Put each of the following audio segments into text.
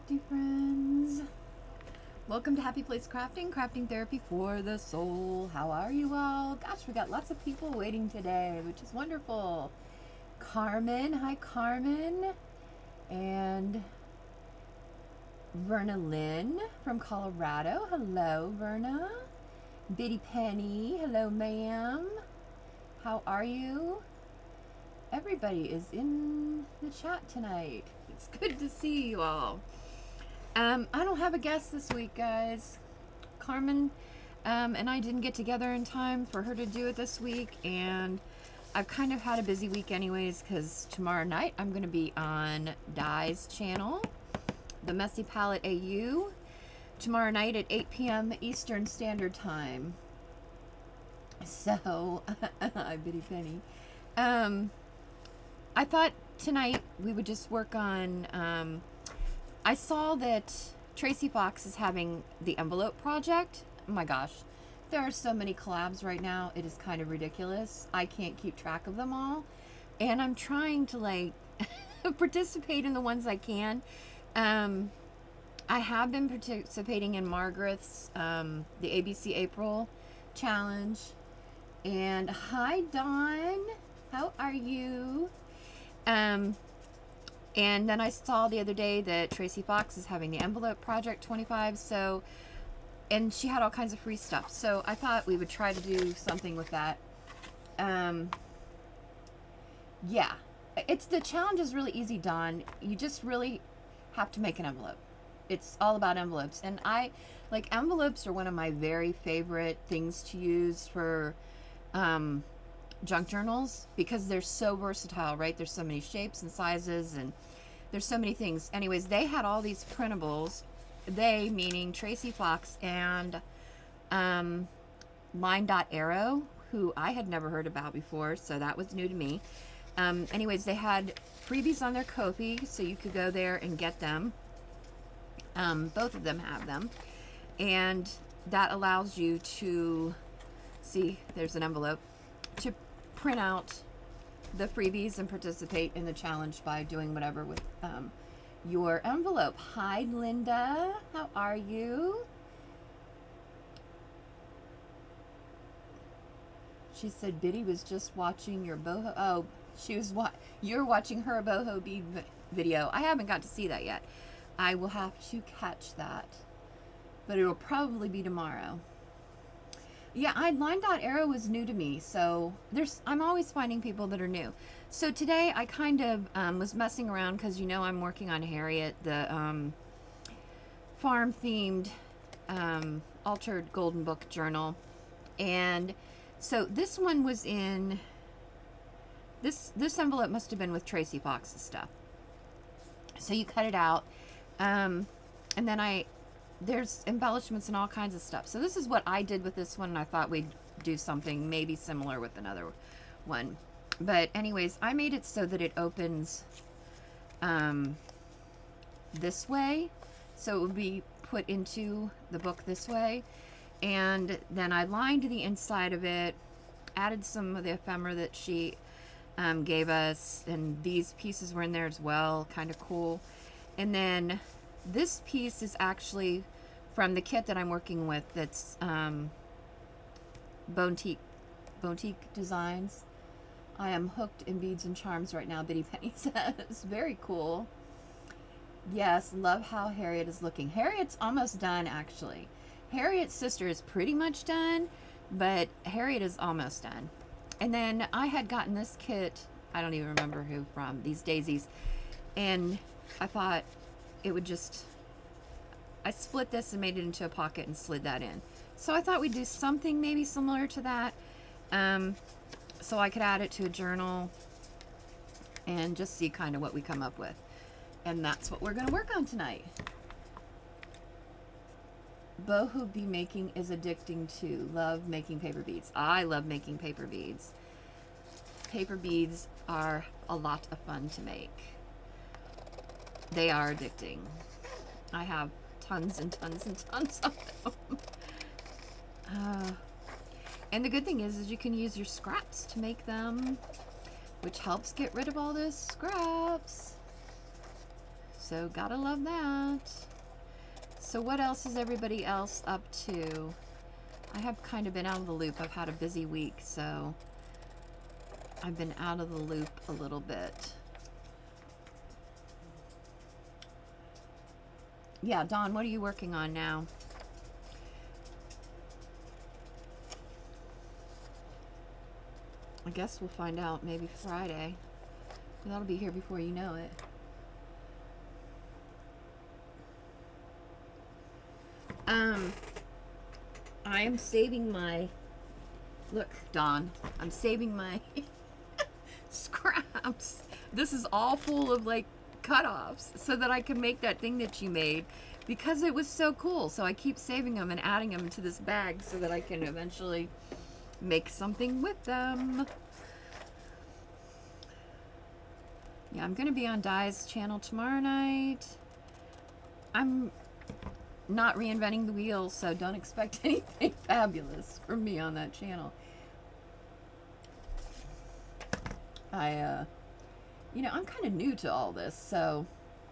crafty friends. Welcome to Happy Place Crafting, crafting therapy for the soul. How are you all? Gosh, we got lots of people waiting today, which is wonderful. Carmen, hi Carmen. And Verna Lynn from Colorado. Hello, Verna. Biddy Penny, hello ma'am. How are you? Everybody is in the chat tonight. It's good to see you all. I don't have a guest this week, guys. Carmen and I didn't get together in time for her to do it this week, and I've kind of had a busy week anyways, because tomorrow night I'm going to be on Di's channel, The Messy Palette AU, tomorrow night at 8 p.m. Eastern Standard Time. So, Biddy Penny. I thought tonight we would just work on, I saw that Tracy Fox is having the envelope project. Oh my gosh, there are so many collabs right now. It is kind of ridiculous. I can't keep track of them all. And I'm trying to like participate in the ones I can. I have been participating in Margaret's, the ABC April challenge. And hi Dawn, how are you? And then I saw the other day that Tracy Fox is having the envelope project 25, so, and she had all kinds of free stuff, so I thought we would try to do something with that. Yeah, the challenge is really easy, Dawn. You just really have to make an envelope. It's all about envelopes, and envelopes are one of my very favorite things to use for junk journals, because they're so versatile, right? There's so many shapes and sizes, and there's so many things. Anyways, they had all these printables. They, meaning Tracy Fox and Line.Arrow, who I had never heard about before, so that was new to me. Anyways, they had freebies on their Ko-fi, so you could go there and get them. Both of them have them, and that allows you to see, there's an envelope, to print out the freebies and participate in the challenge by doing whatever with your envelope. Hi Linda, how are you? She said Biddy was just watching your boho. Oh, she was you're watching her boho bead video. I haven't got to see that yet. I will have to catch that, but it'll probably be tomorrow. Yeah, Line.Arrow was new to me, so I'm always finding people that are new. So today I kind of was messing around, because you know I'm working on Harriet, the farm-themed altered golden book journal. And so this one was in, this envelope must have been with Tracy Fox's stuff. So you cut it out, and then there's embellishments and all kinds of stuff. So this is what I did with this one, and I thought we'd do something maybe similar with another one. But anyways, I made it so that it opens this way. So it would be put into the book this way. And then I lined the inside of it, added some of the ephemera that she gave us, and these pieces were in there as well, kind of cool. And then this piece is actually from the kit that I'm working with, that's Bontique Designs. I am hooked in beads and charms right now, Biddy Penny says. Very cool. Yes, love how Harriet is looking. Harriet's almost done, actually. Harriet's sister is pretty much done, but Harriet is almost done. And then I had gotten this kit, I don't even remember who from, these daisies, and I thought it would just, I split this and made it into a pocket and slid that in. So I thought we'd do something maybe similar to that, so I could add it to a journal and just see kind of what we come up with. And that's what we're going to work on tonight. Boho bead making is addicting too. Love making paper beads. I love making paper beads. Paper beads are a lot of fun to make. They are addicting. I have tons and tons and tons of them. And the good thing is you can use your scraps to make them, which helps get rid of all those scraps. So gotta love that. So what else is everybody else up to? I have kind of been out of the loop. I've had a busy week, so I've been out of the loop a little bit. Yeah, Dawn, what are you working on now? I guess we'll find out maybe Friday. That'll be here before you know it. I am saving my, look, Dawn, I'm saving my scraps. This is all full of like cutoffs so that I can make that thing that you made because it was so cool. So I keep saving them and adding them to this bag so that I can eventually make something with them. Yeah, I'm gonna be on Di's channel tomorrow night. I'm not reinventing the wheel, so don't expect anything fabulous from me on that channel. You know, I'm kind of new to all this, so,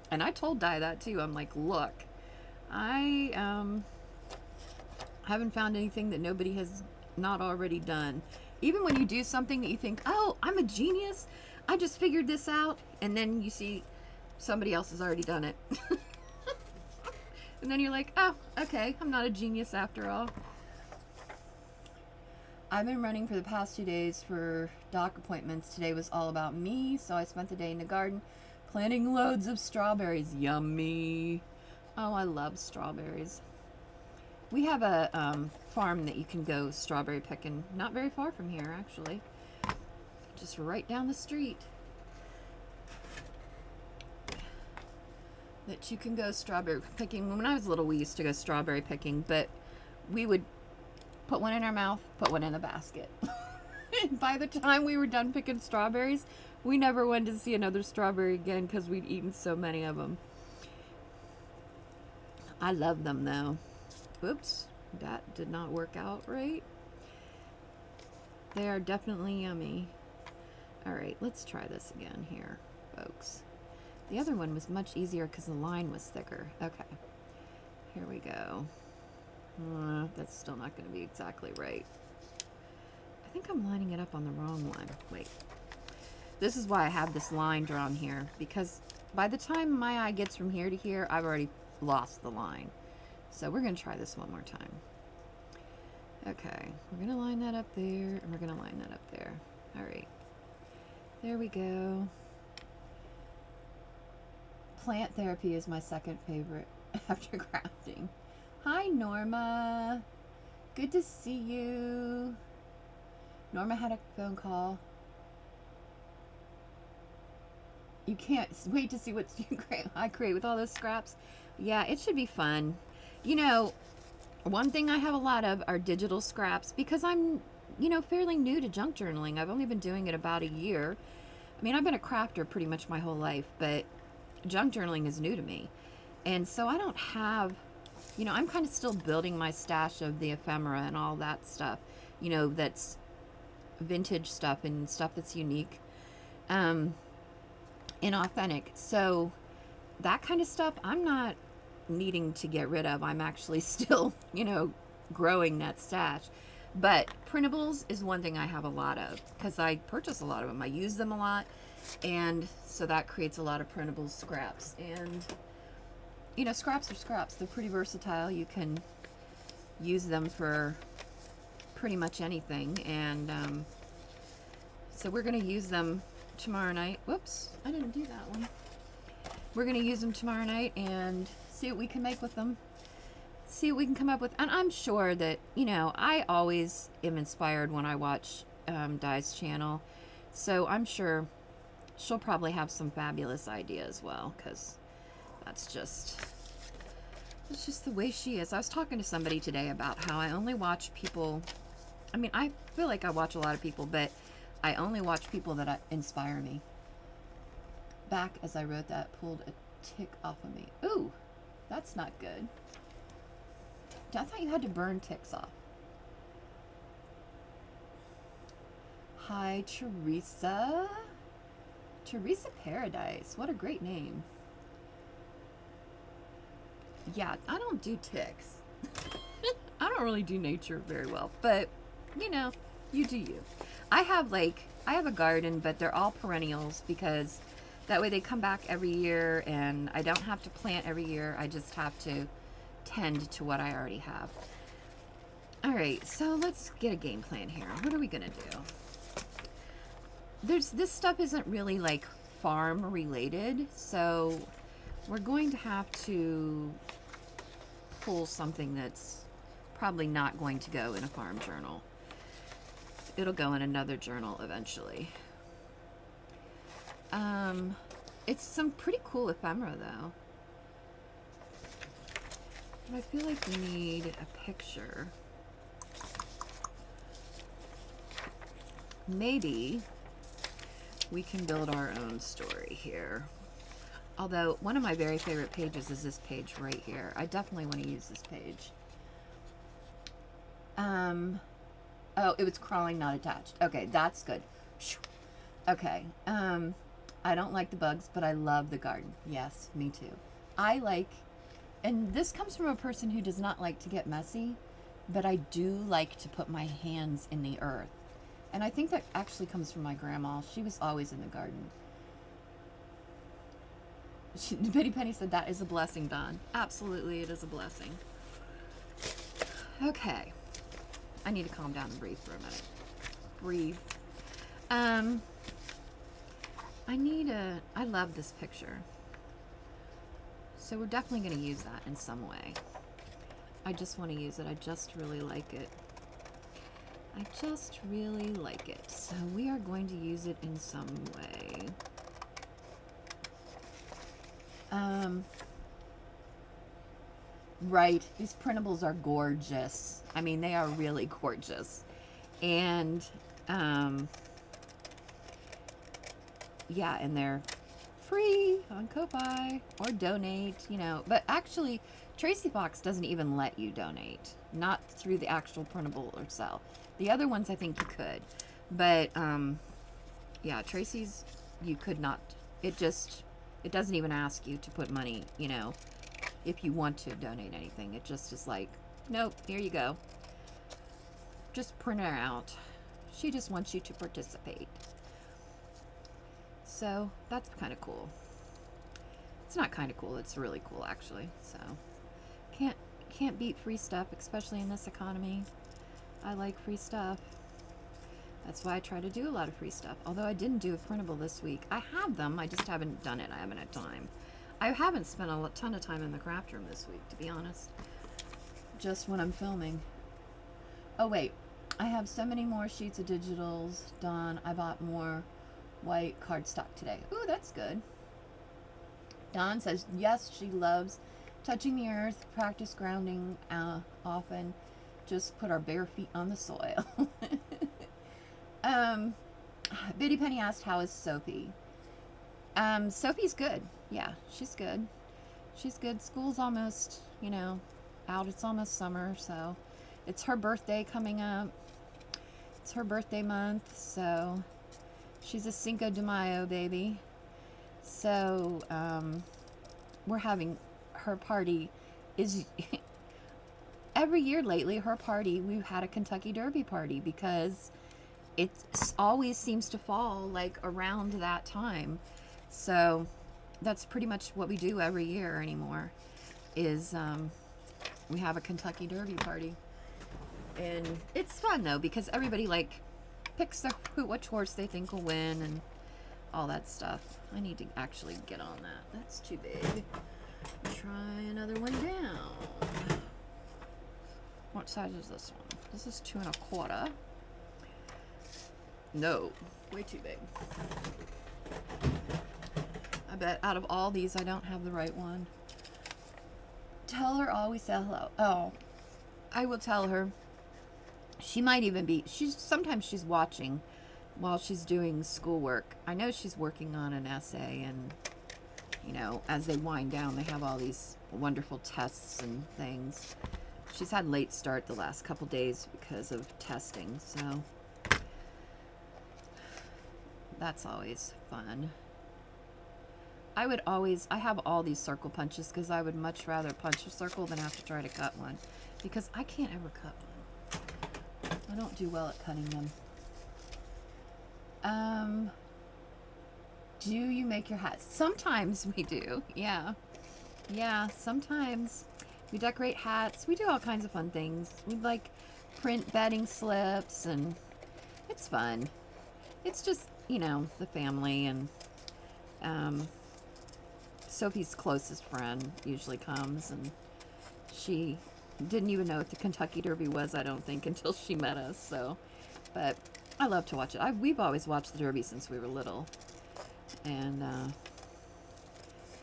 and I told Di that too. I'm like, look, I haven't found anything that nobody has not already done. Even when you do something that you think, oh, I'm a genius, I just figured this out, and then you see somebody else has already done it. And then you're like, oh, okay, I'm not a genius after all. I've been running for the past 2 days for doc appointments. Today was all about me, so I spent the day in the garden planting loads of strawberries. Yummy. Oh, I love strawberries. We have a farm that you can go strawberry picking, not very far from here, actually. Just right down the street. That you can go strawberry picking. When I was little, we used to go strawberry picking, but we would put one in our mouth, put one in the basket. And by the time we were done picking strawberries, we never went to see another strawberry again because we'd eaten so many of them. I love them though. Oops, that did not work out right. They are definitely yummy. All right, let's try this again here, folks. The other one was much easier because the line was thicker. Okay, here we go. That's still not going to be exactly right. I think I'm lining it up on the wrong one. Wait. This is why I have this line drawn here, because by the time my eye gets from here to here, I've already lost the line. So we're going to try this one more time. Okay, we're going to line that up there, and we're going to line that up there. All right. There we go. Plant therapy is my second favorite after crafting. Hi, Norma. Good to see you. Norma had a phone call. You can't wait to see what I create with all those scraps. Yeah, it should be fun. You know, one thing I have a lot of are digital scraps because I'm, you know, fairly new to junk journaling. I've only been doing it about a year. I mean, I've been a crafter pretty much my whole life, but junk journaling is new to me. And so I don't have, you know, I'm kind of still building my stash of the ephemera and all that stuff, you know, that's vintage stuff and stuff that's unique and authentic. So that kind of stuff I'm not needing to get rid of. I'm actually still, you know, growing that stash. But printables is one thing I have a lot of because I purchase a lot of them. I use them a lot, and so that creates a lot of printable scraps. And you know, scraps are scraps. They're pretty versatile. You can use them for pretty much anything. And so we're going to use them tomorrow night. Whoops, I didn't do that one. We're going to use them tomorrow night and see what we can make with them. See what we can come up with. And I'm sure that, you know, I always am inspired when I watch Di's channel. So I'm sure she'll probably have some fabulous ideas as well, because that's just the way she is. I was talking to somebody today about how I only watch people. I mean, I feel like I watch a lot of people, but I only watch people that inspire me. Back as I wrote that, pulled a tick off of me. Ooh, that's not good. I thought you had to burn ticks off. Hi, Teresa. Teresa Paradise. What a great name. Yeah, I don't do ticks. I don't really do nature very well, but you know, you do you. I have a garden, but they're all perennials because that way they come back every year and I don't have to plant every year. I just have to tend to what I already have. All right, so let's get a game plan here. What are we gonna do? This stuff isn't really like farm related, so we're going to have to pull something that's probably not going to go in a farm journal. It'll go in another journal eventually. It's some pretty cool ephemera though. But I feel like we need a picture. Maybe we can build our own story here. Although one of my very favorite pages is this page right here. I definitely want to use this page. Oh, it was crawling, not attached. Okay, that's good. Okay. I don't like the bugs, but I love the garden. Yes, me too. And this comes from a person who does not like to get messy, but I do like to put my hands in the earth. And I think that actually comes from my grandma. She was always in the garden. Betty Penny said that is a blessing, Don. Absolutely, it is a blessing. Okay. I need to calm down and breathe for a minute. Breathe. I love this picture. So we're definitely going to use that in some way. I just want to use it. I just really like it. I just really like it. So we are going to use it in some way. Right. These printables are gorgeous. I mean, they are really gorgeous. And, yeah, and they're free on Ko-Fi or donate, you know. But actually, Tracy Fox doesn't even let you donate. Not through the actual printable itself. The other ones, I think you could. But, yeah, Tracy's, you could not. It doesn't even ask you to put money, you know, if you want to donate anything. It just is like, nope, here you go. Just print her out. She just wants you to participate. So that's kind of cool. It's not kind of cool, it's really cool actually. So can't beat free stuff, especially in this economy. I like free stuff. That's why I try to do a lot of free stuff. Although I didn't do a printable this week. I have them, I just haven't done it. I haven't had time. I haven't spent a ton of time in the craft room this week, to be honest. Just when I'm filming. Oh wait, I have so many more sheets of digitals done. I bought more white cardstock today. Ooh, that's good. Dawn says, yes, she loves touching the earth, practice grounding often. Just put our bare feet on the soil. Biddy Penny asked, how is Sophie? Sophie's good. Yeah, she's good. She's good. School's almost, you know, out. It's almost summer, so it's her birthday coming up. It's her birthday month, so she's a Cinco de Mayo baby. So, we're having her party is every year lately, her party, we've had a Kentucky Derby party because it always seems to fall like around that time. So that's pretty much what we do every year anymore is we have a Kentucky Derby party. And it's fun though because everybody like picks which horse they think will win and all that stuff. I need to actually get on that. That's too big. Try another one down. What size is this one? This is 2 1/4. No, way too big. I bet out of all these, I don't have the right one. Tell her always say hello. Oh, I will tell her. She might even be, sometimes she's watching while she's doing schoolwork. I know she's working on an essay and, you know, as they wind down, they have all these wonderful tests and things. She's had late start the last couple days because of testing, so that's always fun. I would always, I have all these circle punches because I would much rather punch a circle than have to try to cut one, because I can't ever cut one. I don't do well at cutting them. Do you make your hats? Sometimes we do. Yeah. Yeah, sometimes we decorate hats. We do all kinds of fun things. We like print bedding slips, and it's fun. It's just, you know, the family, and Sophie's closest friend usually comes, and she didn't even know what the Kentucky Derby was, I don't think, until she met us. So, but I love to watch it. We've always watched the Derby since we were little, and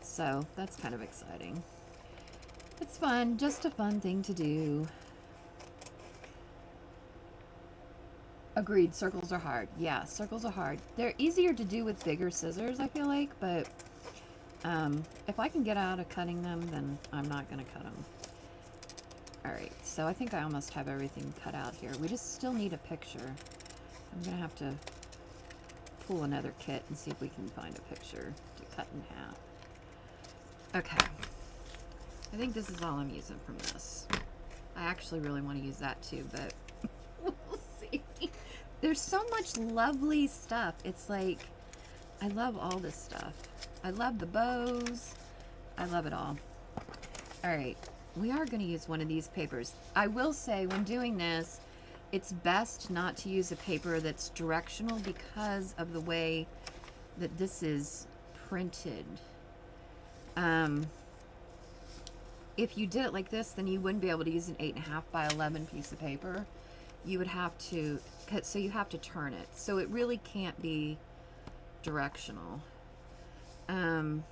so that's kind of exciting. It's fun, just a fun thing to do. Agreed, circles are hard. Yeah, circles are hard. They're easier to do with bigger scissors, I feel like, but if I can get out of cutting them, then I'm not going to cut them. Alright, so I think I almost have everything cut out here. We just still need a picture. I'm going to have to pull another kit and see if we can find a picture to cut in half. Okay. I think this is all I'm using from this. I actually really want to use that too, but we'll see. There's so much lovely stuff. It's like, I love all this stuff. I love the bows. I love it all. Alright, we are going to use one of these papers. I will say, when doing this, it's best not to use a paper that's directional because of the way that this is printed. If you did it like this, then you wouldn't be able to use an 8.5 by 11 piece of paper. You would have to cut, so you have to turn it. So it really can't be directional. And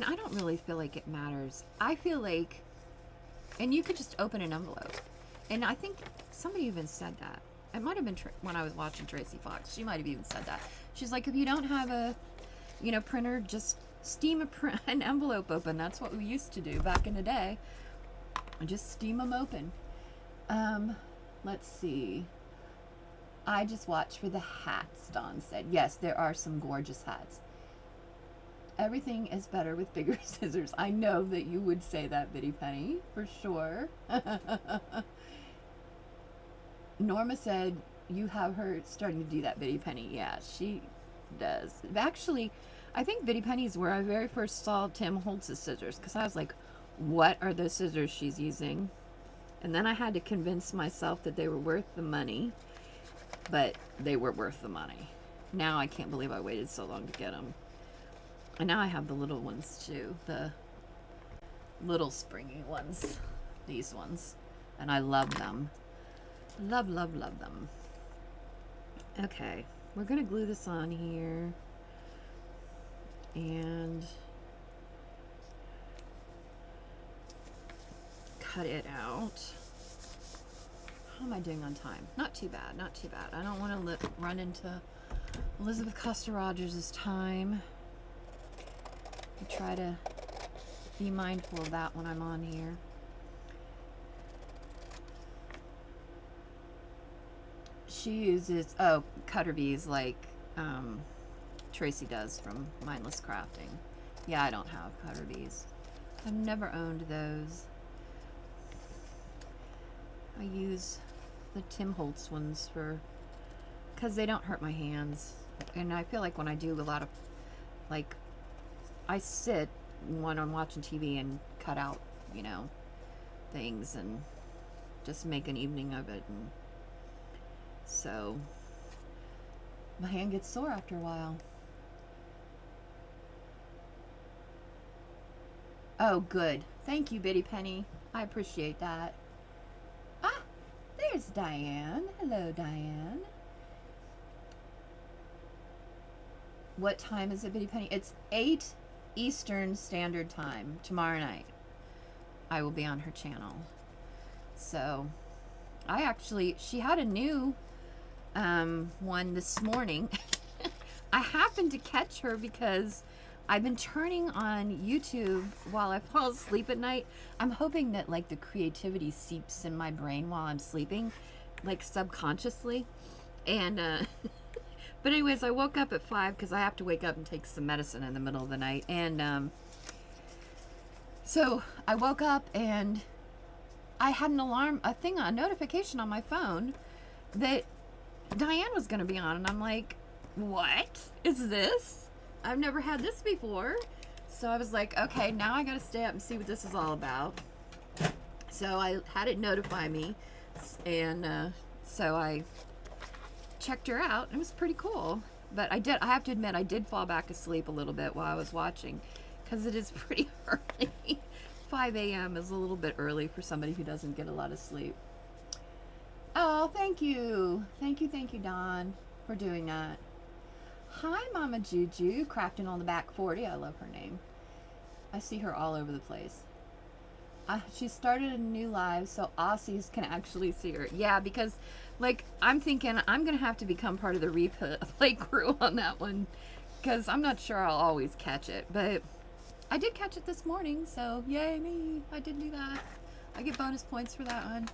I don't really feel like it matters. I feel like, and you could just open an envelope. And I think somebody even said that. It might have been when I was watching Tracy Fox. She might have even said that. She's like, if you don't have a, you know, printer, just steam an envelope open. That's what we used to do back in the day. And just steam them open. Let's see. I just watched for the hats, Dawn said. Yes, there are some gorgeous hats. Everything is better with bigger scissors. I know that you would say that, Biddy Penny, for sure. Norma said you have her starting to do that, Biddy Penny. Yeah, she does. Actually, I think Biddy Penny is where I very first saw Tim Holtz's scissors, because I was like, what are those scissors she's using? And then I had to convince myself that they were worth the money, but they were worth the money. Now I can't believe I waited so long to get them. And now I have the little ones too, the little springy ones, these ones, and I love them. Love, love, love them. Okay, we're gonna glue this on here and cut it out. How am I doing on time? Not too bad, not too bad. I don't want to run into Elizabeth Costa Rogers' time. I try to be mindful of that when I'm on here. She uses, oh, cutter bees like Tracy does from Mindless Crafting. Yeah, I don't have cutter bees. I've never owned those. I use the Tim Holtz ones for, because they don't hurt my hands. And I feel like when I do a lot of, like, I sit when I'm watching TV and cut out, you know, things and just make an evening of it. And so my hand gets sore after a while. Oh, good. Thank you, Biddy Penny. I appreciate that. Ah, there's Diane. Hello, Diane. What time is it, Biddy Penny? It's 8 Eastern Standard Time tomorrow night. I will be on her channel. So, I actually, she had a new one this morning. I happened to catch her because I've been turning on YouTube while I fall asleep at night. I'm hoping that like the creativity seeps in my brain while I'm sleeping, like subconsciously. And But anyways, I woke up at 5 because I have to wake up and take some medicine in the middle of the night. And so I woke up and I had an alarm, a notification on my phone that Diane was going to be on. And I'm like, what is this? I've never had this before. So I was like, okay, now I got to stay up and see what this is all about. So I had it notify me. And so I checked her out. It was pretty cool. But I have to admit, I did fall back asleep a little bit while I was watching because it is pretty early. 5 a.m. is a little bit early for somebody who doesn't get a lot of sleep. Oh, thank you. Thank you, Dawn, for doing that. Hi, Mama Juju, crafting on the back 40. I love her name. I see her all over the place. She started a new live so Aussies can actually see her. Yeah, because, like, I'm thinking I'm going to have to become part of the replay crew on that one because I'm not sure I'll always catch it. But I did catch it this morning, so yay me. I did do that. I get bonus points for that one.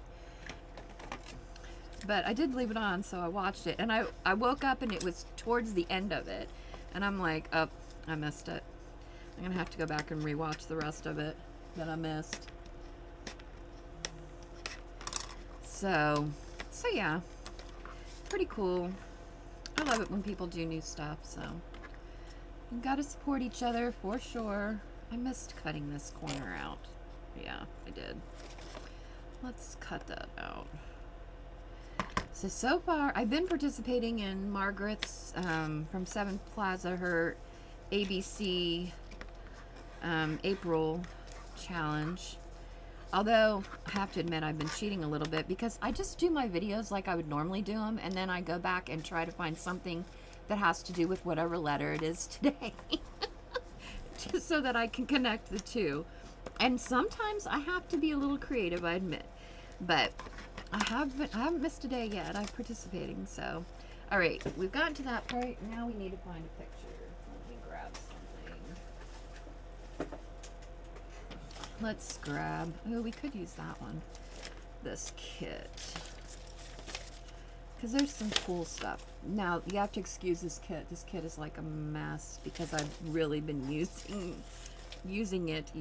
But I did leave it on, so I watched it. And I woke up and it was towards the end of it. And I'm like, oh, I missed it. I'm going to have to go back and rewatch the rest of it that I missed. So yeah, pretty cool. I love it when people do new stuff, so you gotta support each other for sure. I missed cutting this corner out. Yeah, I did. Let's cut that out. So far, I've been participating in Margaret's from 7th Plaza, her ABC April challenge. Although, I have to admit, I've been cheating a little bit because I just do my videos like I would normally do them, and then I go back and try to find something that has to do with whatever letter it is today. Just so that I can connect the two. And sometimes I have to be a little creative, I admit. But I haven't missed a day yet. I'm participating, so. Alright, we've gotten to that point. Now we need to find a picture. Let me grab something. Let's grab, oh, we could use that one. This kit. Because there's some cool stuff. Now, you have to excuse this kit. This kit is like a mess because I've really been using it.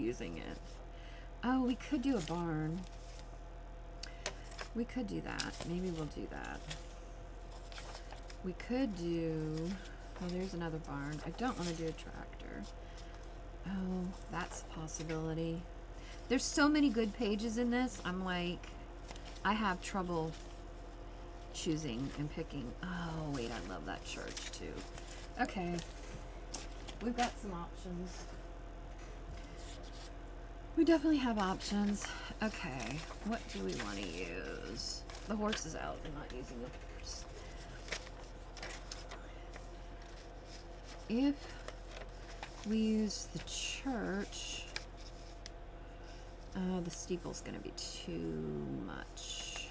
Oh, we could do a barn. We could do that. Maybe we'll do that. We could do, oh, there's another barn. I don't want to do a tractor. Oh, that's a possibility. There's so many good pages in this. I'm like, I have trouble choosing and picking. Oh, wait, I love that church too. Okay. We've got some options. We definitely have options. Okay. What do we want to use? The horse is out. I'm not using the horse. If we use the church, the steeple's going to be too much.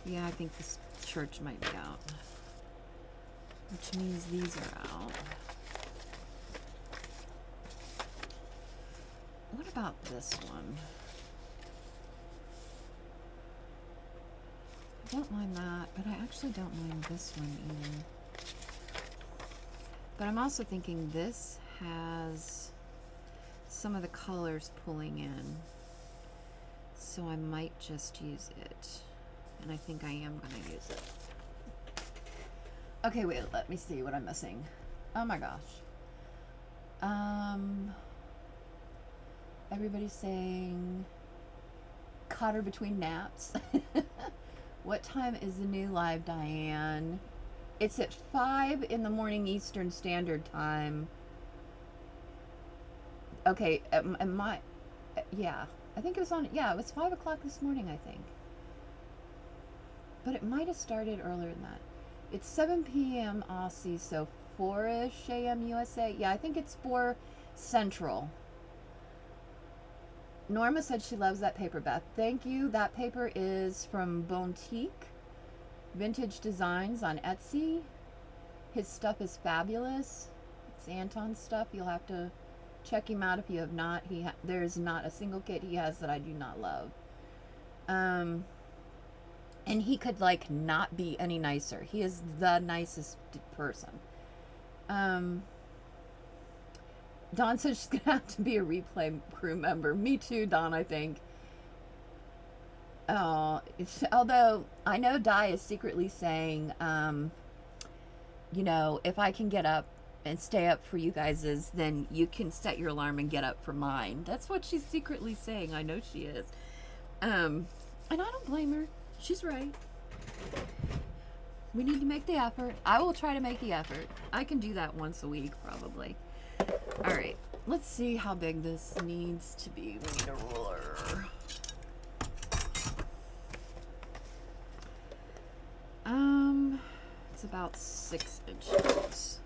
Yeah, I think this church might be out. Which means these are out. What about this one? I don't mind that, but I actually don't mind this one either. But I'm also thinking this has some of the colors pulling in. So I might just use it. And I think I am going to use it. Okay, wait, let me see what I'm missing. Oh my gosh. Everybody's saying caught her between naps. What time is the new live, Diane? It's at 5 in the morning Eastern Standard Time. Okay, yeah, I think it was on, yeah, it was 5 o'clock this morning, I think. But it might have started earlier than that. It's 7 p.m. Aussie, so 4-ish a.m. USA. Yeah, I think it's 4 Central. Norma said she loves that paper, Beth. Thank you. That paper is from Bontique Vintage Designs on Etsy. His stuff is fabulous. It's Anton's stuff. You'll have to check him out if you have not. There's not a single kit he has that I do not love. And he could, like, not be any nicer. He is the nicest person. Dawn says she's going to have to be a replay crew member. Me too, Dawn, I think. Although, I know Di is secretly saying, you know, if I can get up and stay up for you guys', then you can set your alarm and get up for mine. That's what she's secretly saying. I know she is. And I don't blame her. She's right. We need to make the effort. I will try to make the effort. I can do that once a week, probably. All right. Let's see how big this needs to be. We need a ruler. It's about 6 inches.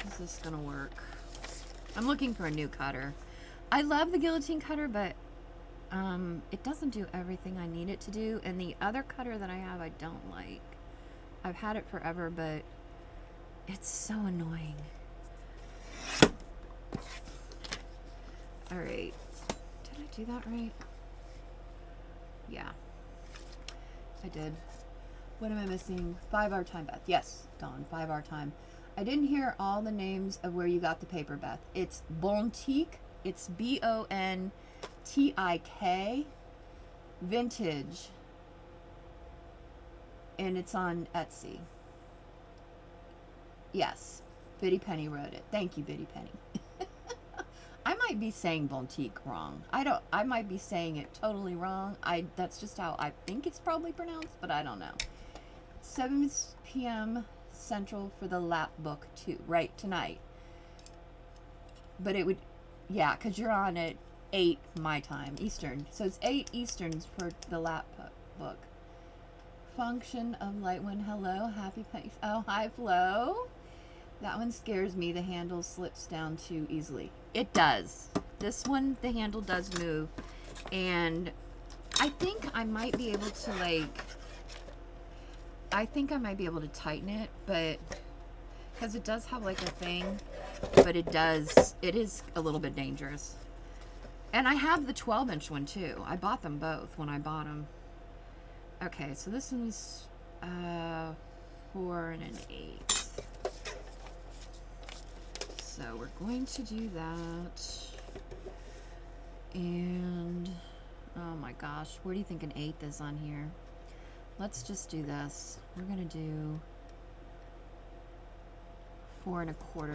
Is this gonna work? I'm looking for a new cutter. I love the guillotine cutter, but it doesn't do everything I need it to do, and the other cutter that I have I don't like. I've had it forever, but it's so annoying. Alright. Did I do that right? Yeah. I did. What am I missing? 5-hour time, Beth. Yes, Dawn, 5-hour time. I didn't hear all the names of where you got the paper, Beth. It's Bontique. It's BONTIK. Vintage. And it's on Etsy. Yes. Biddy Penny wrote it. Thank you, Biddy Penny. I might be saying Bontique wrong. I might be saying it totally wrong. That's just how I think it's probably pronounced, but I don't know. 7 p.m. Central for the lap book too. Right, tonight. But it would, yeah, because you're on at 8 my time, Eastern. So it's 8 Easterns for the lap book. Function of light one. Hello, happy penny. Oh, hi, Flo. That one scares me. The handle slips down too easily. It does. This one, the handle does move. And I think I might be able to, like, I think I might be able to tighten it, but, because it does have, like, a thing, but it is a little bit dangerous. And I have the 12-inch one, too. I bought them both when I bought them. Okay, so this one's 4 1/8. So we're going to do that. And, oh my gosh, where do you think an 1/8 is on here? Let's just do this. We're going to do 4 1/4,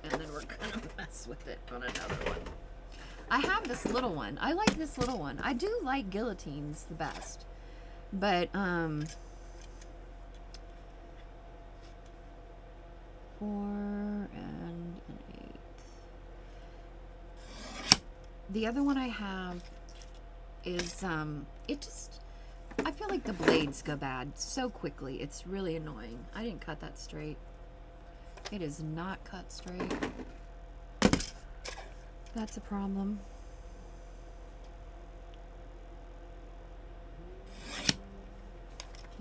and then we're going to mess with it on another one. I have this little one. I like this little one. I do like guillotines the best. But, 4 1/8. The other one I have is, I feel like the blades go bad so quickly. It's really annoying. I didn't cut that straight. It is not cut straight. That's a problem.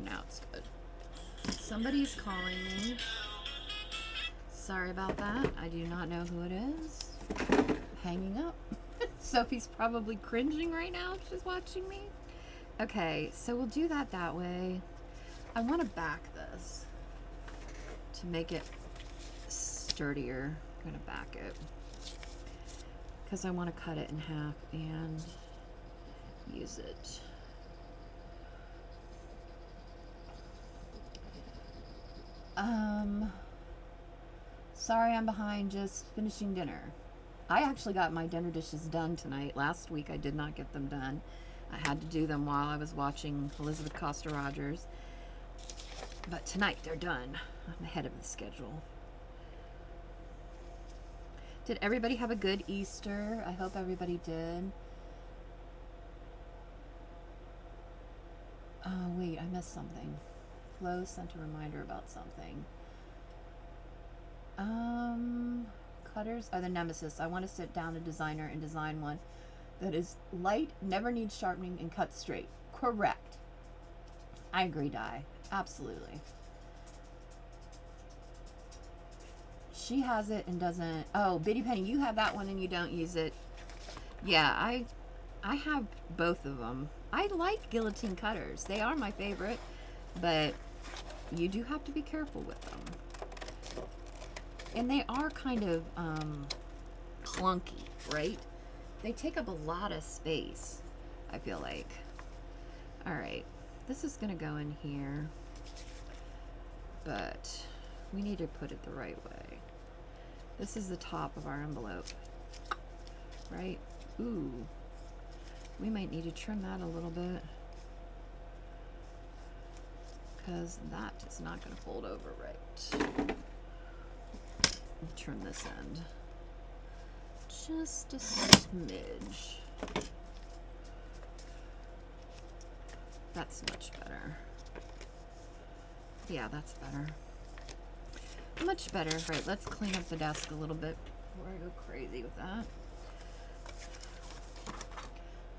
Now it's good. Somebody's calling me. Sorry about that. I do not know who it is. Hanging up. Sophie's probably cringing right now if she's watching me. Okay, so we'll do that way. I want to back this to make it sturdier. I'm going to back it because I want to cut it in half and use it. Sorry I'm behind, just finishing dinner. I actually got my dinner dishes done tonight. Last week I did not get them done. I had to do them while I was watching Elizabeth Costa Rogers. But tonight they're done. I'm ahead of the schedule. Did everybody have a good Easter? I hope everybody did. Oh, wait, I missed something. Flo sent a reminder about something. Cutters are the nemesis. I want to sit down a designer and design one that is light, never needs sharpening, and cuts straight. Correct. I agree, Di. Absolutely. She has it and doesn't. Oh, Biddy Penny, you have that one and you don't use it. Yeah, I have both of them. I like guillotine cutters. They are my favorite, but you do have to be careful with them. And they are kind of clunky, right? They take up a lot of space, I feel like. All right, this is gonna go in here, but we need to put it the right way. This is the top of our envelope, right? Ooh, we might need to trim that a little bit, because that is not gonna fold over right. Trim this end just a smidge. That's much better. Yeah, that's better. Much better. Right, let's clean up the desk a little bit before I go crazy with that.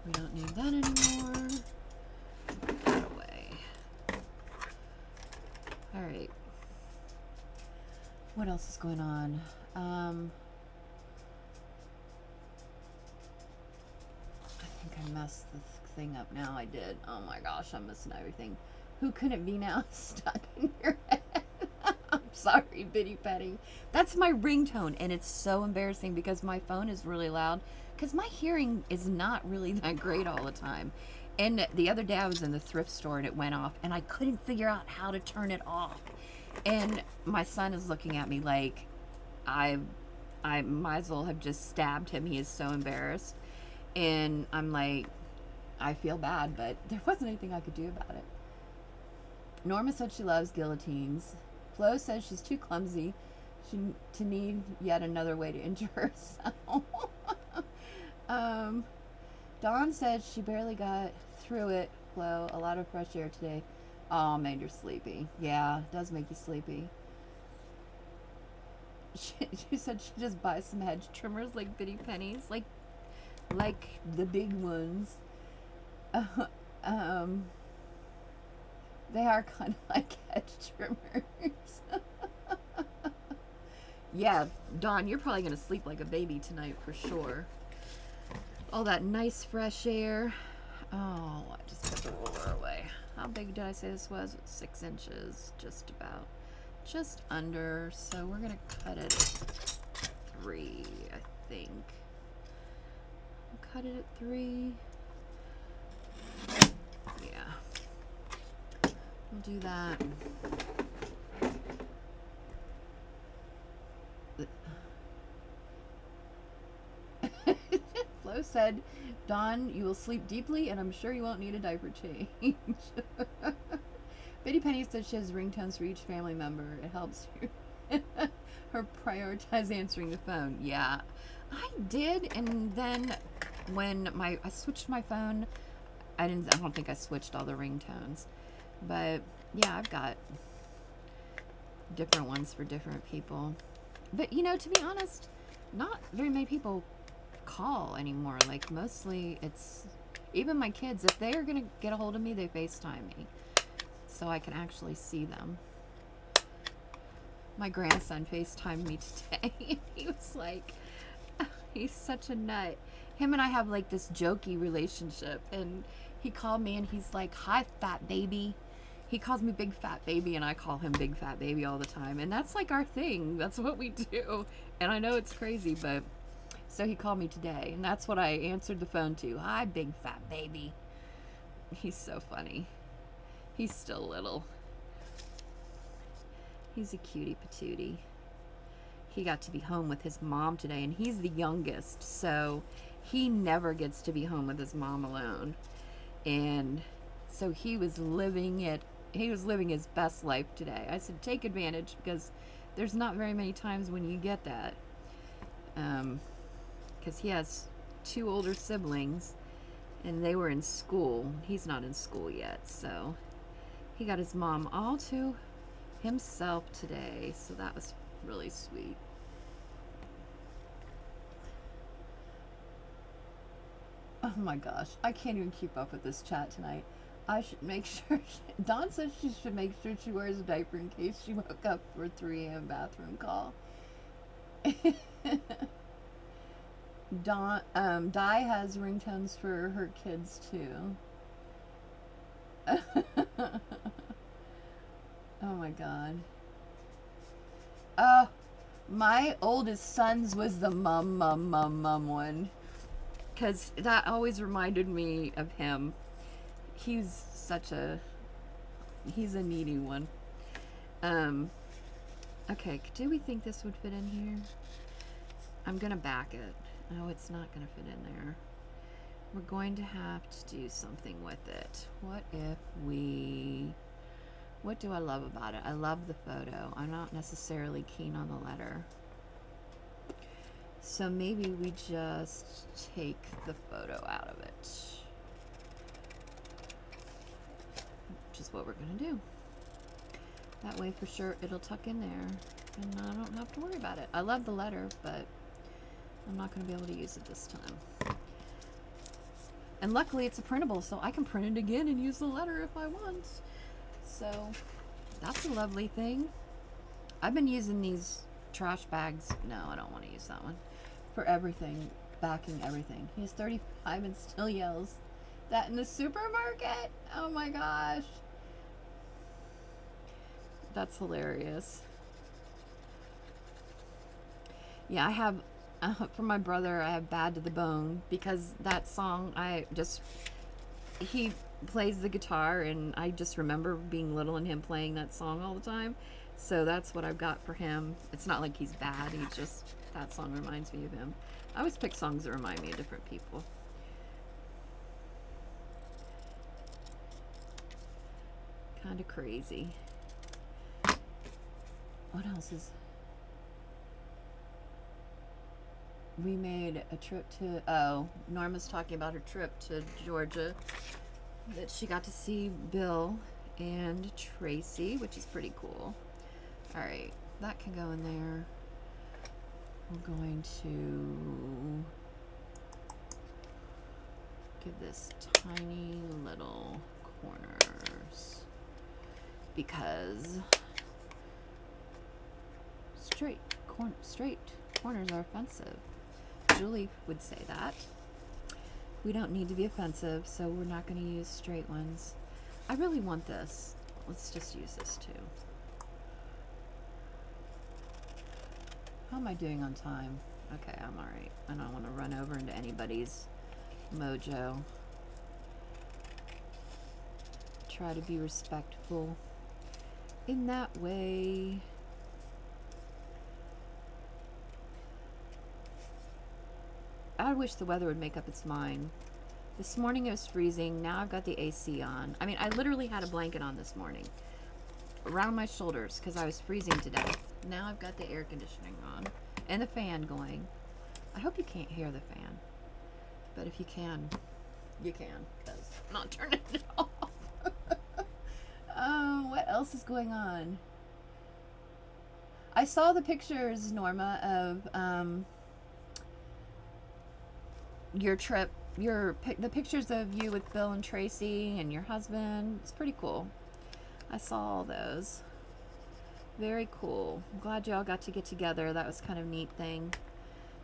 We don't need that anymore. Put that away. All right. What else is going on? I think I messed the thing up now. I did. Oh my gosh, I'm missing everything. Who can it be now? Stuck in your head. I'm sorry, Bitty Petty. That's my ringtone, and it's so embarrassing because my phone is really loud, because my hearing is not really that great all the time. And the other day I was in the thrift store and it went off, and I couldn't figure out how to turn it off. And my son is looking at me like I might as well have just stabbed him. He is so embarrassed. And I'm like, I feel bad, but there wasn't anything I could do about it. Norma said she loves guillotines. Flo says she's too clumsy to need yet another way to injure herself. Dawn said she barely got through it, Flo. A lot of fresh air today. Oh, made her sleepy. Yeah, it does make you sleepy. She said she just buys some hedge trimmers like Bitty Pennies, like the big ones. They are kind of like hedge trimmers. Yeah, Dawn, you're probably going to sleep like a baby tonight for sure. All that nice fresh air. Oh, I just put the roller away. How big did I say this was? 6 inches, just about. Just under. So we're going to cut it at 3, I think. Cut it at 3. Yeah. We'll do that. Flo said, Dawn, you will sleep deeply, and I'm sure you won't need a diaper change. Bitty Penny said she has ringtones for each family member. It helps her prioritize answering the phone. Yeah, I did, and then when I switched my phone, I don't think I switched all the ringtones, but yeah, I've got different ones for different people. But you know, to be honest, not very many people call anymore. Like, mostly it's even my kids, if they are gonna get a hold of me, they FaceTime me so I can actually see them. My grandson FaceTimed me today. He was like, he's such a nut. Him and I have like this jokey relationship, and he called me and he's like, hi fat baby. He calls me big fat baby, and I call him big fat baby all the time, and that's like our thing. That's what we do. And I know it's crazy, but so he called me today, and that's what I answered the phone to. Hi, big fat baby. He's so funny. He's still little. He's a cutie patootie. He got to be home with his mom today, and he's the youngest, so he never gets to be home with his mom alone. And so he was living his best life today. I said, take advantage, because there's not very many times when you get that. Because he has 2 older siblings, and they were in school. He's not in school yet, so he got his mom all to himself today, so that was really sweet. Oh my gosh, I can't even keep up with this chat tonight. I should make sure, Dawn says she should make sure she wears a diaper in case she woke up for a 3 a.m. bathroom call. Di has ringtones for her kids too. Oh my god. My oldest son's was the mum one. Because that always reminded me of him. He's a needy one. Okay, do we think this would fit in here? I'm gonna back it. Oh, it's not gonna fit in there. We're going to have to do something with it. What do I love about it? I love the photo. I'm not necessarily keen on the letter. So maybe we just take the photo out of it. Which is what we're gonna do. That way for sure it'll tuck in there and I don't have to worry about it. I love the letter, but I'm not gonna be able to use it this time. And luckily it's a printable, so I can print it again and use the letter if I want. So that's a lovely thing. I've been using these trash bags. No, I don't want to use that one. For everything, backing everything. He's 35 and still yells that in the supermarket. Oh my gosh. That's hilarious. Yeah, I have, for my brother, I have Bad to the Bone because that song, he plays the guitar and I just remember being little and him playing that song all the time. So that's what I've got for him. It's not like he's bad, he's just, that song reminds me of him. I always pick songs that remind me of different people. Kind of crazy. What else is... We made a trip to... Oh, Norma's talking about her trip to Georgia. That she got to see Bill and Tracy, which is pretty cool. Alright, that can go in there. We're going to give this tiny little corners because straight corners are offensive. Julie would say that. We don't need to be offensive, so we're not going to use straight ones. I really want this. Let's just use this too. How am I doing on time? Okay, I'm alright. I don't want to run over into anybody's mojo. Try to be respectful in that way. I wish the weather would make up its mind. This morning it was freezing. Now I've got the AC on. I mean, I literally had a blanket on this morning around my shoulders because I was freezing to death. Now I've got the air conditioning on and the fan going. I hope you can't hear the fan, but if you can, you can, because I'm not turning it off. What else is going on? I saw the pictures, Norma, of your trip, the pictures of you with Bill and Tracy and your husband. It's pretty cool. I saw all those. Very cool. I'm glad y'all got to get together. That was kind of a neat thing.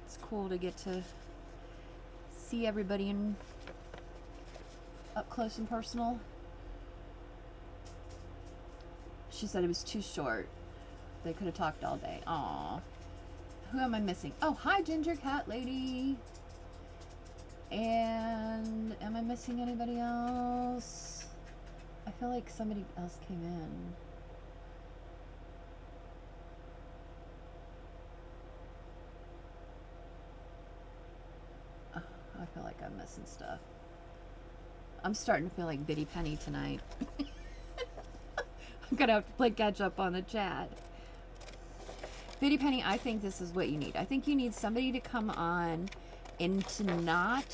It's cool to get to see everybody up close and personal. She said it was too short. They could have talked all day. Aw. Who am I missing? Oh, hi, Ginger Cat Lady. And am I missing anybody else? I feel like somebody else came in. I feel like I'm missing stuff. I'm starting to feel like Biddy Penny tonight. I'm gonna have to play catch up on the chat. Biddy Penny, I think this is what you need. I think you need somebody to come on and to not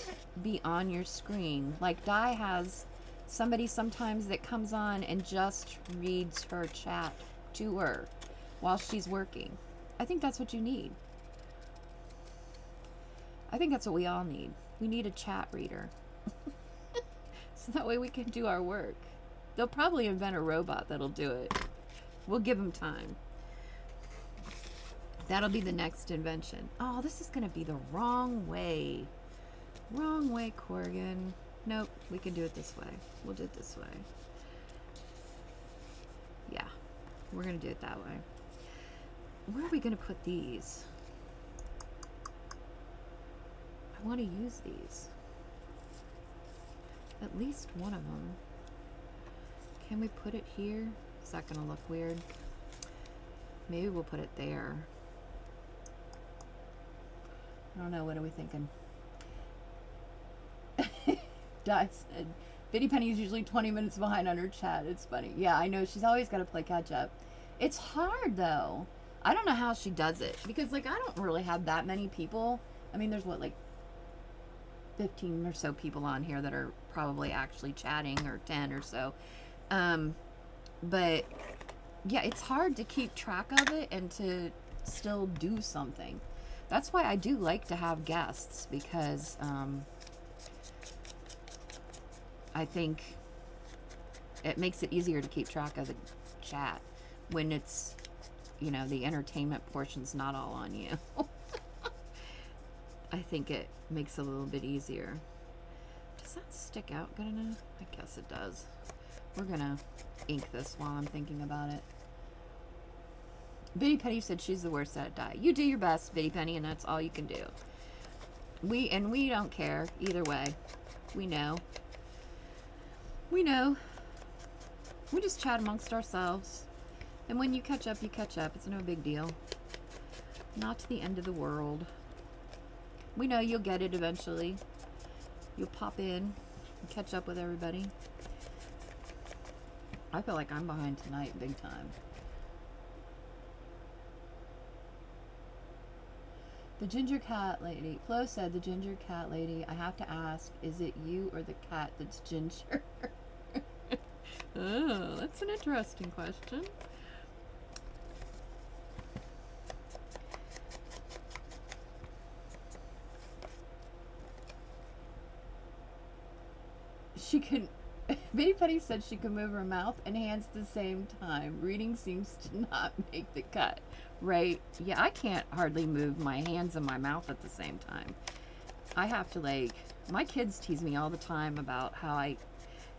be on your screen. Like Di has somebody sometimes that comes on and just reads her chat to her while she's working. I think that's what you need. I think that's what we all need. We need a chat reader. So that way we can do our work. They'll probably invent a robot that'll do it. We'll give them time. That'll be the next invention. Oh, this is going to be the wrong way. Wrong way, Corrigan. Nope, we can do it this way. We'll do it this way. Yeah, we're going to do it that way. Where are we going to put these? I want to use these. At least one of them. Can we put it here? Is that going to look weird? Maybe we'll put it there. I don't know. What are we thinking? Biddy Penny's usually 20 minutes behind on her chat. It's funny. Yeah, I know. She's always got to play catch up. It's hard, though. I don't know how she does it. Because, like, I don't really have that many people. I mean, there's, what, like 15 or so people on here that are probably actually chatting, or 10 or so. But, yeah, it's hard to keep track of it and to still do something. That's why I do like to have guests, because I think it makes it easier to keep track of the chat when it's, you know, the entertainment portion's not all on you. I think it makes it a little bit easier. Does that stick out good enough? I guess it does. We're gonna ink this while I'm thinking about it. Biddy Penny said she's the worst at dye. You do your best, Biddy Penny, and that's all you can do. We don't care either way. We know. We know. We just chat amongst ourselves. And when you catch up, you catch up. It's no big deal. Not to the end of the world. We know you'll get it eventually. You'll pop in and catch up with everybody. I feel like I'm behind tonight big time. The ginger cat lady. Flo said, the ginger cat lady. I have to ask, is it you or the cat that's ginger? Oh, that's an interesting question. She can... Biddy Penny said she can move her mouth and hands at the same time. Reading seems to not make the cut. Right? Yeah, I can't hardly move my hands and my mouth at the same time. I have to, like... My kids tease me all the time about how I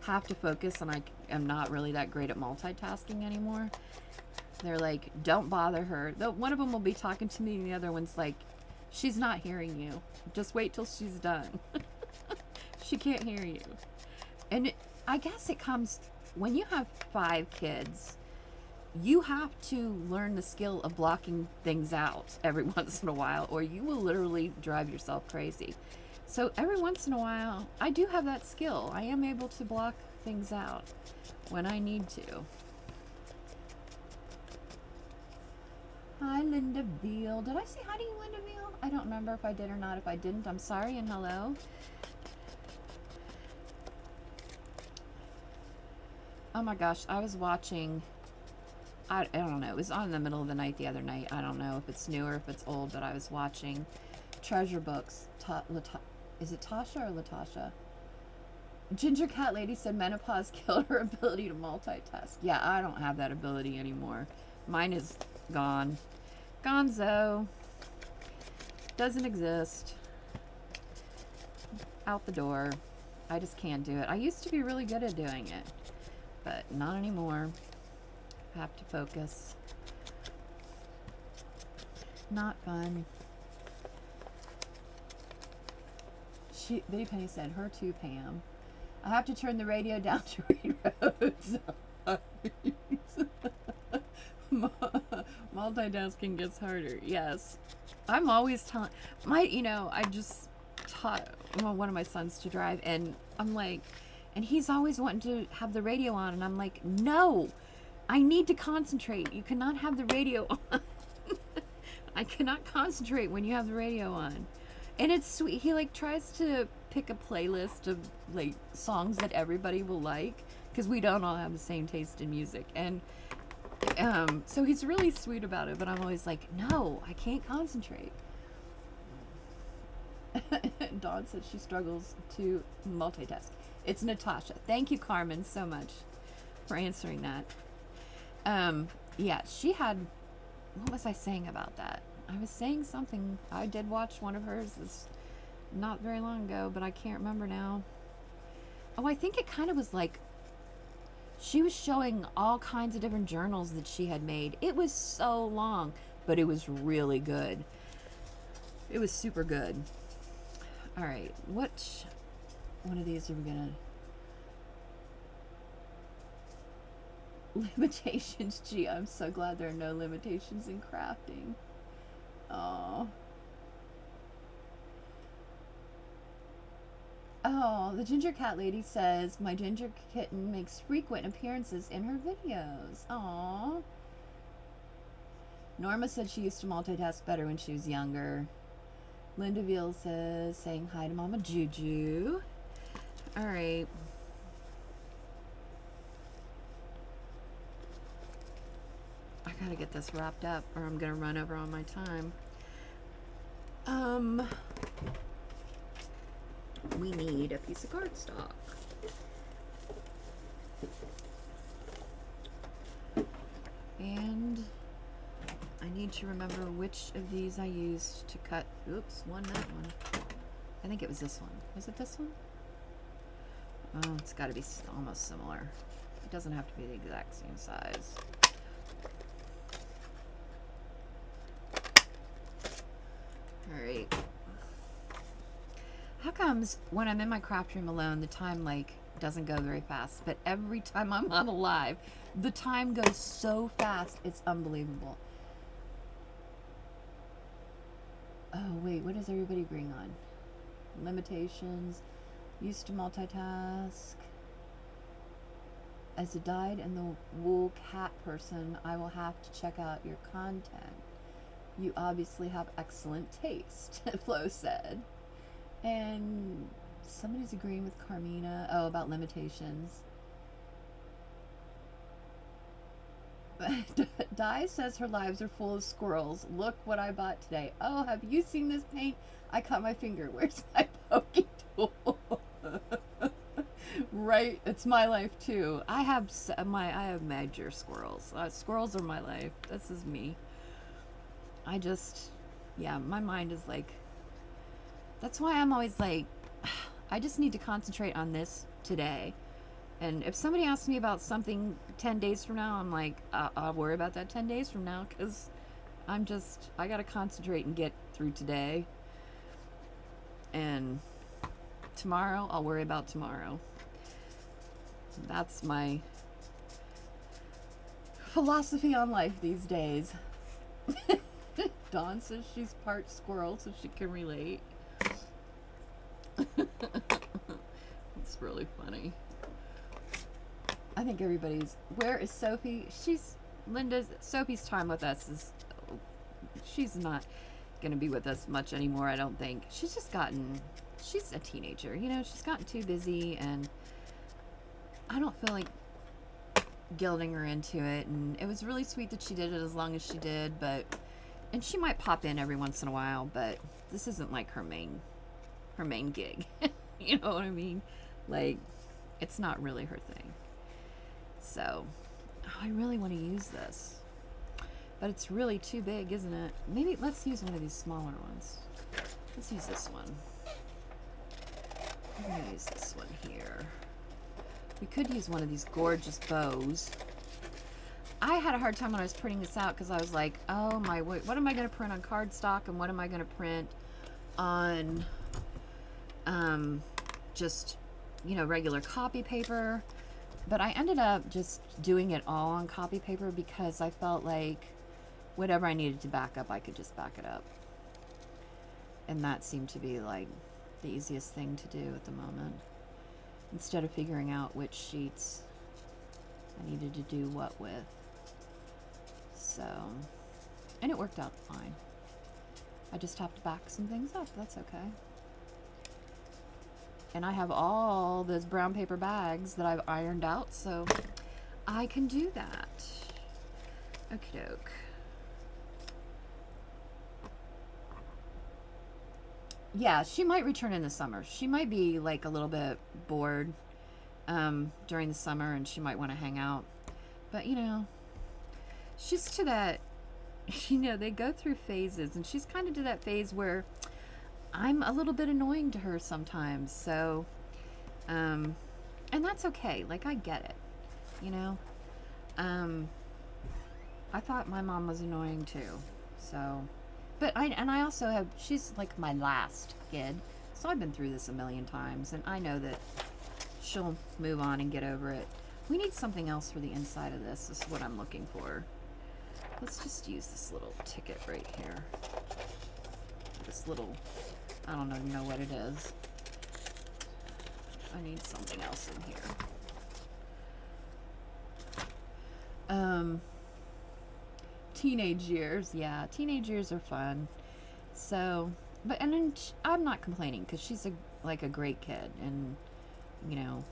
have to focus, and I am not really that great at multitasking anymore. They're like, don't bother her. Though one of them will be talking to me, and the other one's like, she's not hearing you. Just wait till she's done. She can't hear you. And I guess it comes, when you have 5 kids, you have to learn the skill of blocking things out every once in a while, or you will literally drive yourself crazy. So every once in a while, I do have that skill. I am able to block things out when I need to. Hi, Linda Veal. Did I say hi to you, Linda Veal? I don't remember if I did or not. If I didn't, I'm sorry, and hello. Oh my gosh, I was watching, I don't know, it was on in the middle of the night the other night. I don't know if it's new or if it's old, but I was watching Treasure Books. Is it Tasha or Latasha? Ginger Cat Lady said menopause killed her ability to multitask. Yeah, I don't have that ability anymore. Mine is gone. Gonzo. Doesn't exist. Out the door. I just can't do it. I used to be really good at doing it, but not anymore. I have to focus. Not fun. Biddy Penny said, her too, Pam. I have to turn the radio down to read roads. Multitasking gets harder. Yes. I'm always telling I just taught one of my sons to drive, and I'm like, and he's always wanting to have the radio on, and I'm like, no, I need to concentrate. You cannot have the radio on. I cannot concentrate when you have the radio on. And it's sweet. He like tries to pick a playlist of like songs that everybody will like, because we don't all have the same taste in music. And so he's really sweet about it, but I'm always like, no, I can't concentrate. Dawn said she struggles to multitask. It's Natasha. Thank you, Carmen, so much for answering that. Yeah, she had, what was I saying about that? I was saying something. I did watch one of hers this not very long ago, but I can't remember now. Oh, I think it kind of was like she was showing all kinds of different journals that she had made. It was so long, but it was really good. It was super good. All right, what one of these are we gonna... Limitations. Gee, I'm so glad there are no limitations in crafting. Oh. Oh, the ginger cat lady says my ginger kitten makes frequent appearances in her videos. Aw. Norma said she used to multitask better when she was younger. Linda Veal says saying hi to Mama Juju. All right. I gotta get this wrapped up or I'm gonna run over on my time. We need a piece of cardstock. And I need to remember which of these I used to cut. Oops, that one. I think it was this one. Was it this one? Oh, it's got to be almost similar. It doesn't have to be the exact same size. All right. How comes when I'm in my craft room alone, the time like doesn't go very fast, but every time I'm on a live, the time goes so fast, it's unbelievable. Oh wait, what is everybody agreeing on? Limitations, used to multitask. As a dyed-in-the-wool cat person, I will have to check out your content. You obviously have excellent taste, Flo said. And somebody's agreeing with Carmina. Oh, about limitations. Di says her lives are full of squirrels. Look what I bought today. Oh, have you seen this paint? I cut my finger. Where's my poking tool? Right, it's my life too. I have major squirrels. Squirrels are my life. This is me. Yeah, my mind is like... That's why I'm always like, I just need to concentrate on this today. And if somebody asks me about something 10 days from now, I'm like, I'll worry about that 10 days from now, because I got to concentrate and get through today. And tomorrow, I'll worry about tomorrow. That's my philosophy on life these days. Dawn says she's part squirrel, so she can relate. It's really funny. I think everybody's... Where is Sophie? Sophie's time with us is... She's not going to be with us much anymore, I don't think. She's a teenager, you know? She's gotten too busy, and I don't feel like guilting her into it. And it was really sweet that she did it as long as she did, but... And she might pop in every once in a while, but this isn't like her main gig. You know what I mean? Like, it's not really her thing. So, I really want to use this. But it's really too big, isn't it? Maybe let's use one of these smaller ones. Let's use this one. I'm going to use this one here. We could use one of these gorgeous bows. I had a hard time when I was printing this out because I was like, oh my, what am I going to print on cardstock and what am I going to print on just, you know, regular copy paper. But I ended up just doing it all on copy paper because I felt like whatever I needed to back up, I could just back it up. And that seemed to be like the easiest thing to do at the moment. Instead of figuring out which sheets I needed to do what with. So, and it worked out fine. I just have to back some things up. That's okay. And I have all those brown paper bags that I've ironed out, so I can do that. Okie doke. Yeah, she might return in the summer. She might be like a little bit bored during the summer and she might want to hang out. But you know, she's to that you know, they go through phases, and she's kind of to that phase where I'm a little bit annoying to her sometimes. So, and that's okay. Like, I get it, you know. Um, I thought my mom was annoying too. So, but I also have, she's like my last kid. So I've been through this a million times, and I know that she'll move on and get over it. We need something else for the inside of this. This is what I'm looking for. Let's just use this little ticket right here. This little, I don't even know what it is. I need something else in here. Teenage years. Yeah, teenage years are fun. So, but, and then I'm not complaining because she's like a great kid, and, you know,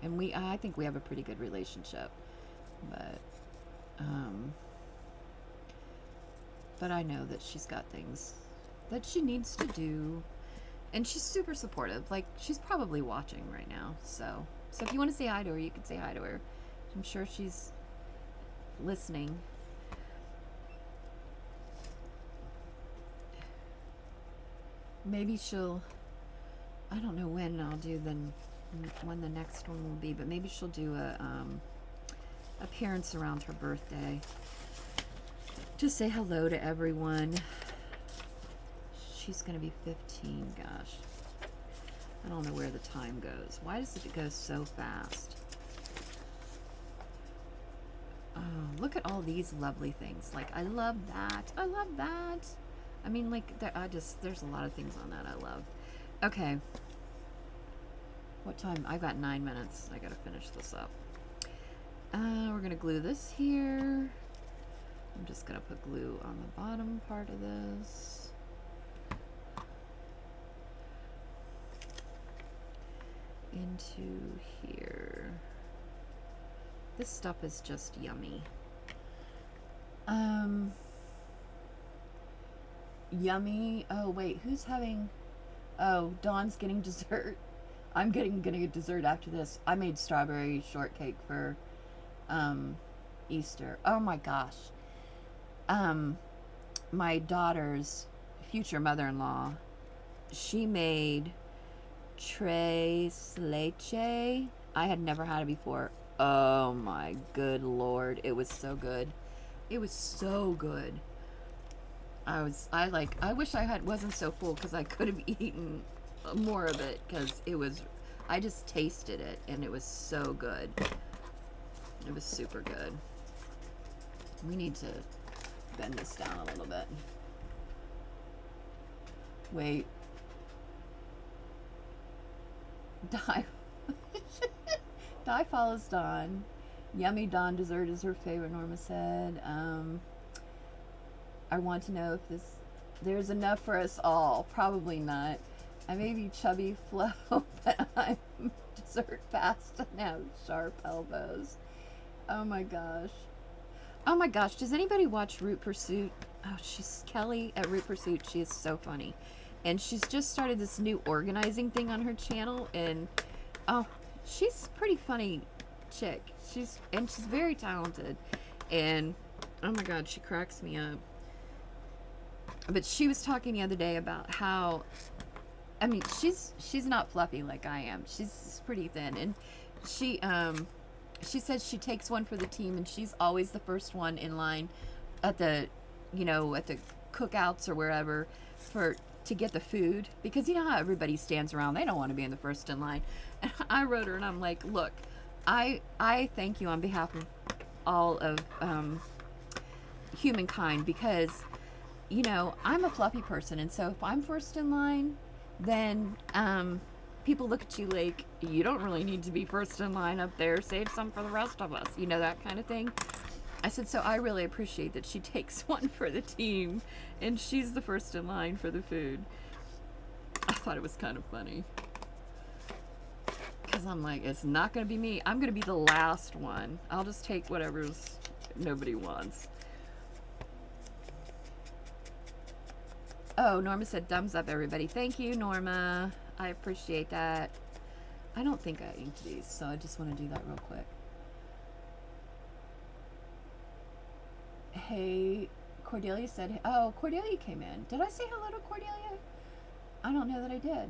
and I think we have a pretty good relationship, but I know that she's got things that she needs to do, and she's super supportive. Like, she's probably watching right now, so if you want to say hi to her, you can say hi to her. I'm sure she's listening. Maybe she'll, I don't know when I'll do when the next one will be, but maybe she'll do a appearance around her birthday. Just say hello to everyone. She's gonna be 15, gosh. I don't know where the time goes. Why does it go so fast? Oh, look at all these lovely things. Like, I love that. I love that. I mean, like, there's a lot of things on that I love. Okay. What time? I've got 9 minutes. I gotta finish this up. We're gonna glue this here. I'm just gonna put glue on the bottom part of this. Into here. This stuff is just yummy. Yummy. Oh, wait, who's having... Oh, Dawn's getting dessert. I'm gonna get dessert after this. I made strawberry shortcake for Easter. Oh my gosh. My daughter's future mother-in-law, she made tres leche. I had never had it before. Oh my good Lord. It was so good. It was so good. I wish I wasn't so full, because I could have eaten more of it, because I just tasted it, and it was so good. It was super good. We need to bend this down a little bit. Wait. Di follows Dawn. Yummy Dawn dessert is her favorite, Norma said. I want to know if there's enough for us all. Probably not. I may be chubby Flo, but I'm dessert fast and have sharp elbows. Oh my gosh. Oh my gosh. Does anybody watch Root Pursuit? Oh, she's Kelly at Root Pursuit. She is so funny. And she's just started this new organizing thing on her channel, and oh, she's a pretty funny chick. She's very talented, and oh my god, she cracks me up. But she was talking the other day about how, I mean, she's not fluffy like I am. She's pretty thin, and she says she takes one for the team, and she's always the first one in line at the cookouts or wherever to get the food, because you know how everybody stands around, they don't want to be in the first in line. And I wrote her, and I'm like, look, I thank you on behalf of all of humankind, because you know, I'm a fluffy person, and so if I'm first in line, then people look at you like, you don't really need to be first in line up there, save some for the rest of us, you know, that kind of thing. I said, so I really appreciate that she takes one for the team, and she's the first in line for the food. I thought it was kind of funny, because I'm like, it's not going to be me. I'm going to be the last one. I'll just take whatever's nobody wants. Oh, Norma said thumbs up, everybody. Thank you, Norma. I appreciate that. I don't think I inked these, so I just want to do that real quick. Hey, Cordelia said, oh, Cordelia came in. Did I say hello to Cordelia? I don't know that I did.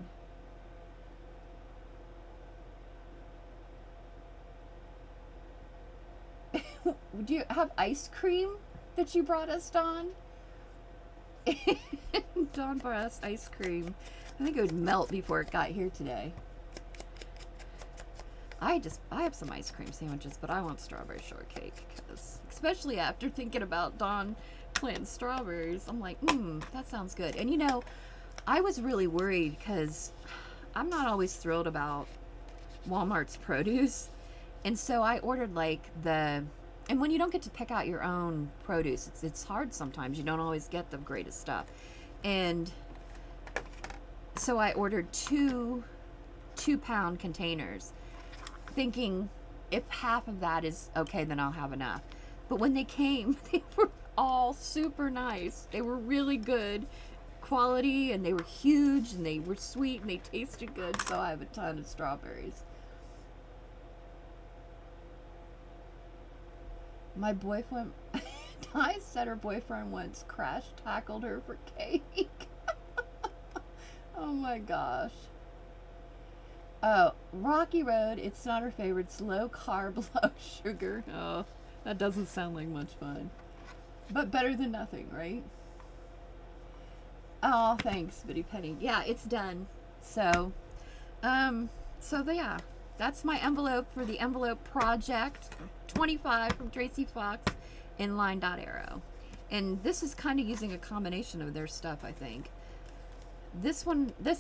Do you have ice cream that you brought us, Dawn? Dawn brought us ice cream. I think it would melt before it got here today. I have some ice cream sandwiches, but I want strawberry shortcake, because especially after thinking about Dawn planting strawberries, I'm like, that sounds good. And you know, I was really worried because I'm not always thrilled about Walmart's produce. And so I ordered like and when you don't get to pick out your own produce, it's hard sometimes. You don't always get the greatest stuff. And so I ordered two 2-pound containers, thinking if half of that is okay, then I'll have enough. But when they came, they were all super nice. They were really good quality, and they were huge, and they were sweet, and they tasted good. So I have a ton of strawberries. My boyfriend, Di said her boyfriend once crash tackled her for cake. Oh my gosh. Oh, Rocky Road, it's not her favorite. It's low carb, low sugar. Oh, that doesn't sound like much fun. But better than nothing, right? Oh, thanks, Bitty Penny. Yeah, it's done. So yeah, that's my envelope for the envelope project. 25 from Tracy Fox in Line Dot Arrow. And this is kind of using a combination of their stuff, I think. This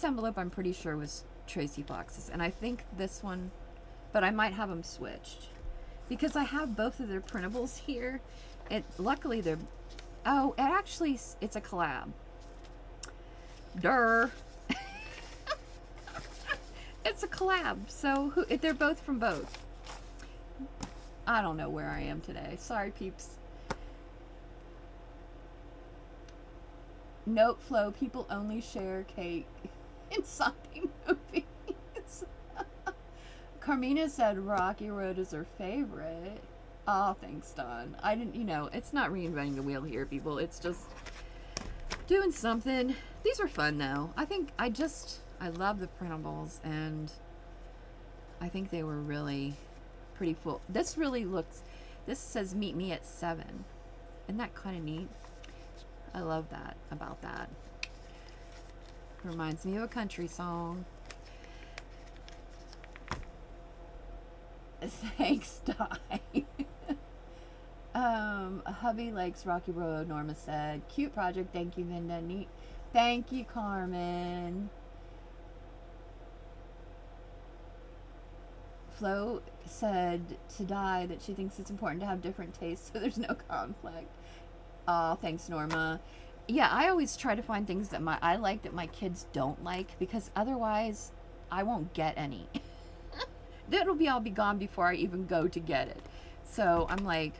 envelope I'm pretty sure was Tracy Fox's, and I think this one, but I might have them switched because I have both of their printables here. Luckily they're, it's a collab. Durr. It's a collab, so they're both from both. I don't know where I am today. Sorry, peeps. Note flow, people only share cake in zombie movies. Carmina said Rocky Road is her favorite. Oh, thanks, Dawn. I didn't, it's not reinventing the wheel here, people. It's just doing something. These are fun, though. I love the printables, and I think they were really pretty full. This says meet me at 7. Isn't that kind of neat? I love that about that. Reminds me of a country song. Thanks, Di. Hubby likes Rocky Road, Norma said. Cute project, thank you, Vinda. Neat. Thank you, Carmen. Flo said to Di that she thinks it's important to have different tastes so there's no conflict. Oh, thanks, Norma. Yeah, I always try to find things that I like that my kids don't like, because otherwise I won't get any. I'll be gone before I even go to get it. So I'm like,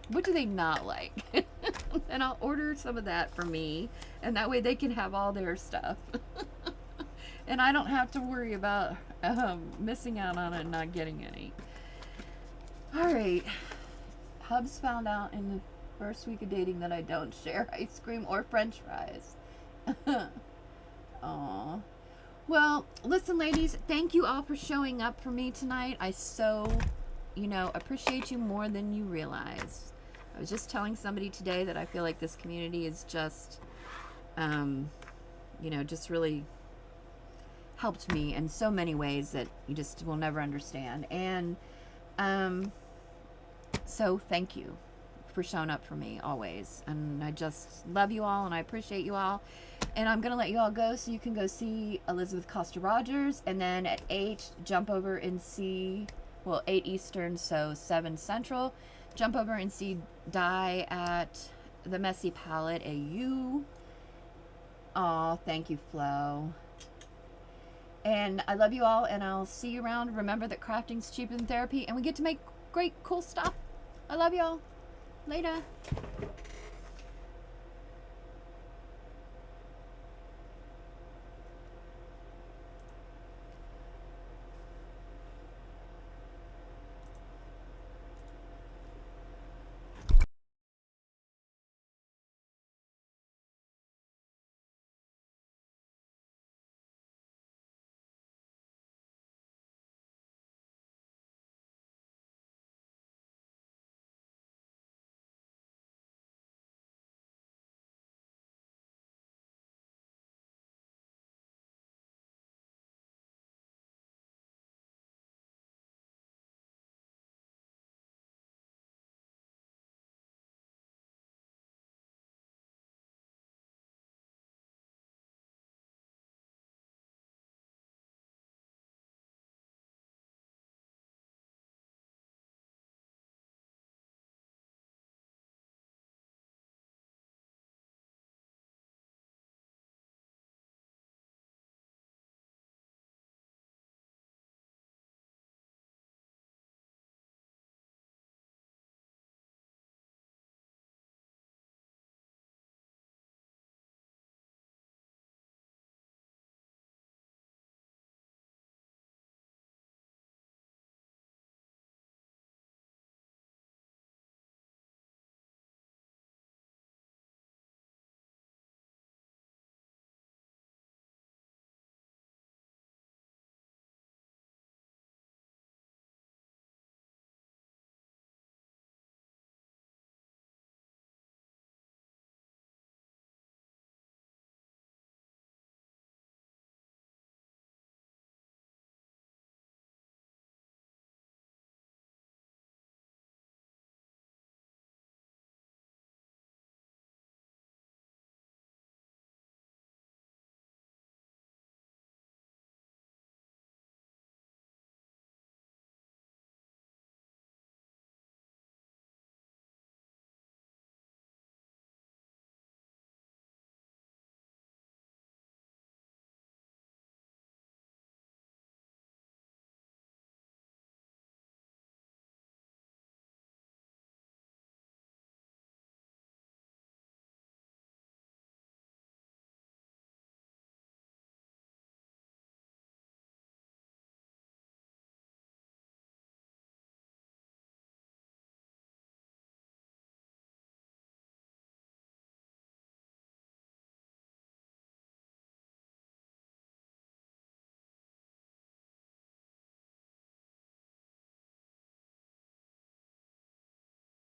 what do they not like? And I'll order some of that for me, and that way they can have all their stuff. And I don't have to worry about missing out on it and not getting any. All right. Hubs found out in the first week of dating that I don't share ice cream or french fries. Aw. Well, listen, ladies, thank you all for showing up for me tonight. I so, appreciate you more than you realize. I was just telling somebody today that I feel like this community is just, just really helped me in so many ways that you just will never understand. And so thank you for showing up for me always. And I just love you all, and I appreciate you all. And I'm going to let you all go so you can go see Elizabeth Costa Rogers. And then at 8, jump over and see, 8 Eastern, so 7 Central. Jump over and see Di at the Messy Palette AU. Oh, thank you, Flo. And I love you all, and I'll see you around. Remember that crafting's cheaper than therapy, and we get to make great, cool stuff. I love you all. Later.